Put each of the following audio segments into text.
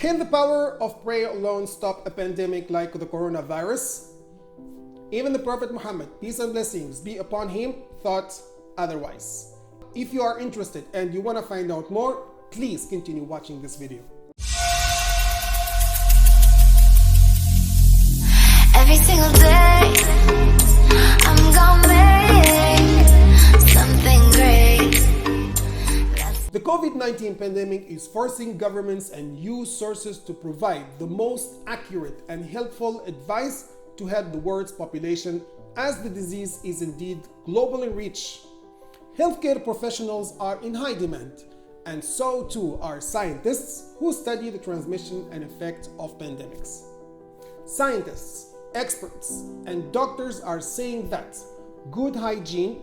Can the power of prayer alone stop a pandemic like the coronavirus? Even the Prophet Muhammad, peace and blessings be upon him, thought otherwise. If you are interested and you want to find out more, please continue watching this video. Every single day, I'm gonna make something great. The COVID-19 pandemic is forcing governments and news sources to provide the most accurate and helpful advice to help the world's population, as the disease is indeed global in reach. Healthcare professionals are in high demand, and so too are scientists who study the transmission and effect of pandemics. Scientists, experts, and doctors are saying that good hygiene,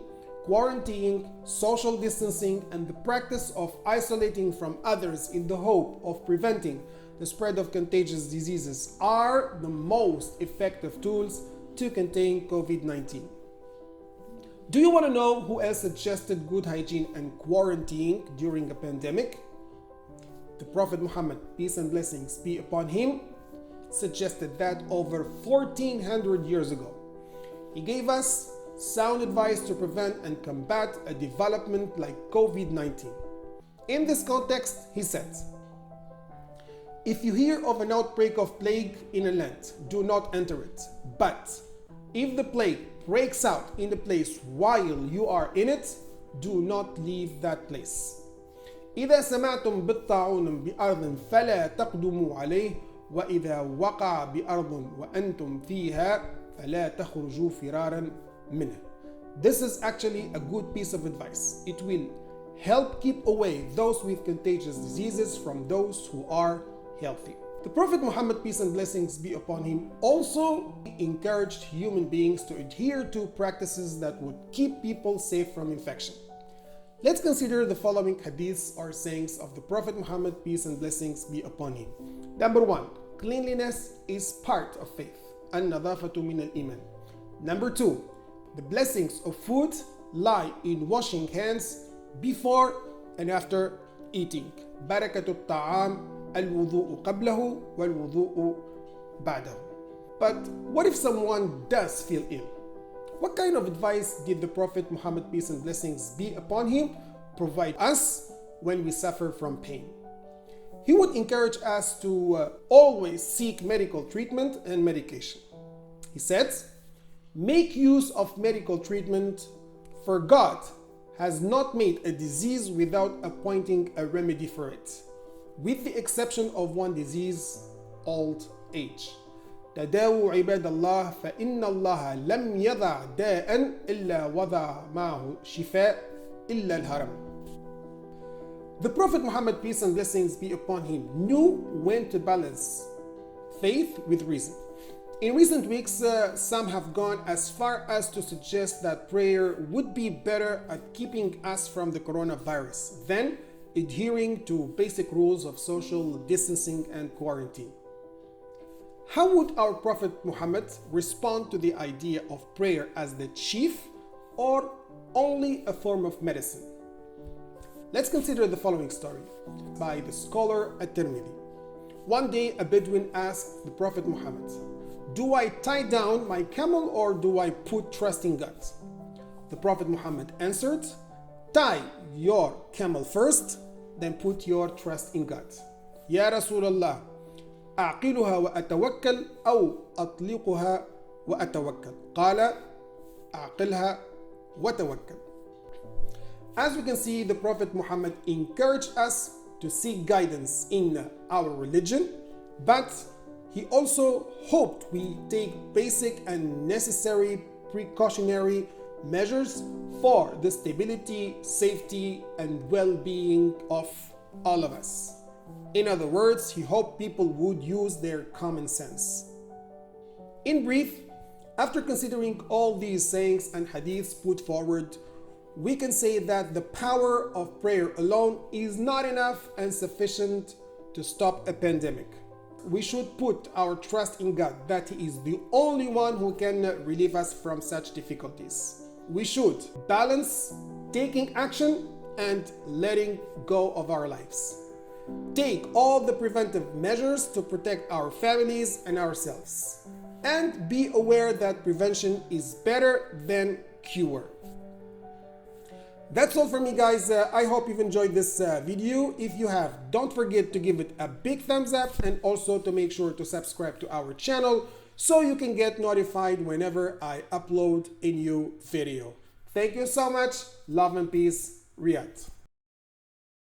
quarantining, social distancing, and the practice of isolating from others in the hope of preventing the spread of contagious diseases are the most effective tools to contain COVID-19. Do you want to know who else suggested good hygiene and quarantining during a pandemic? The Prophet Muhammad, peace and blessings be upon him, suggested that over 1400 years ago. He gave us sound advice to prevent and combat a development like COVID-19. In this context, he said, "If you hear of an outbreak of plague in a land, do not enter it. But if the plague breaks out in the place while you are in it, do not leave that place. إذا سمعتم بالطاعون بأرض فلا تقدموا عليه وإذا وقع بأرض وأنتم فيها فلا تخرجوا فرارا منه." This is actually a good piece of advice. It will help keep away those with contagious diseases from those who are healthy. The Prophet Muhammad, peace and blessings be upon him, also encouraged human beings to adhere to practices that would keep people safe from infection. Let's consider the following hadiths or sayings of the Prophet Muhammad, peace and blessings be upon him. Number 1, cleanliness is part of faith. النظافة من الإيمان. Number 2, the blessings of food lie in washing hands before and after eating. بركة الطعام الوضوء قبله والوضوء بعده. But what if someone does feel ill? What kind of advice did the Prophet Muhammad, peace and blessings be upon him, provide us when we suffer from pain? He would encourage us to always seek medical treatment and medication. He said, "Make use of medical treatment, for God has not made a disease without appointing a remedy for it, with the exception of one disease, old age. تداووا عباد الله فإن الله لم يضع داء إلا وضع معه شفاء إلا الهرم." The Prophet Muhammad, peace and blessings be upon him, knew when to balance faith with reason. In recent weeks, some have gone as far as to suggest that prayer would be better at keeping us from the coronavirus than adhering to basic rules of social distancing and quarantine. How would our Prophet Muhammad respond to the idea of prayer as the chief or only a form of medicine? Let's consider the following story by the scholar At-Tirmidhi. One day a Bedouin asked the Prophet Muhammad, "Do I tie down my camel or do I put trust in God?" The Prophet Muhammad answered, "Tie your camel first, then put your trust in God." "Ya Rasulullah, أعقلها وأتوكل أو أطلقها وأتوكل؟ قال أعقلها وتوكل." As we can see, the Prophet Muhammad encouraged us to seek guidance in our religion, but he also hoped we take basic and necessary precautionary measures for the stability, safety, and well-being of all of us. In other words, he hoped people would use their common sense. In brief, after considering all these sayings and hadiths put forward, we can say that the power of prayer alone is not enough and sufficient to stop a pandemic. We should put our trust in God, that He is the only one who can relieve us from such difficulties. We should balance taking action and letting go of our lives. take all the preventive measures to protect our families and ourselves. And be aware that prevention is better than cure. That's all for me, guys. I hope you've enjoyed this video. If you have, don't forget to give it a big thumbs up and also to make sure to subscribe to our channel so you can get notified whenever I upload a new video. Thank you so much. Love and peace. Riyadh.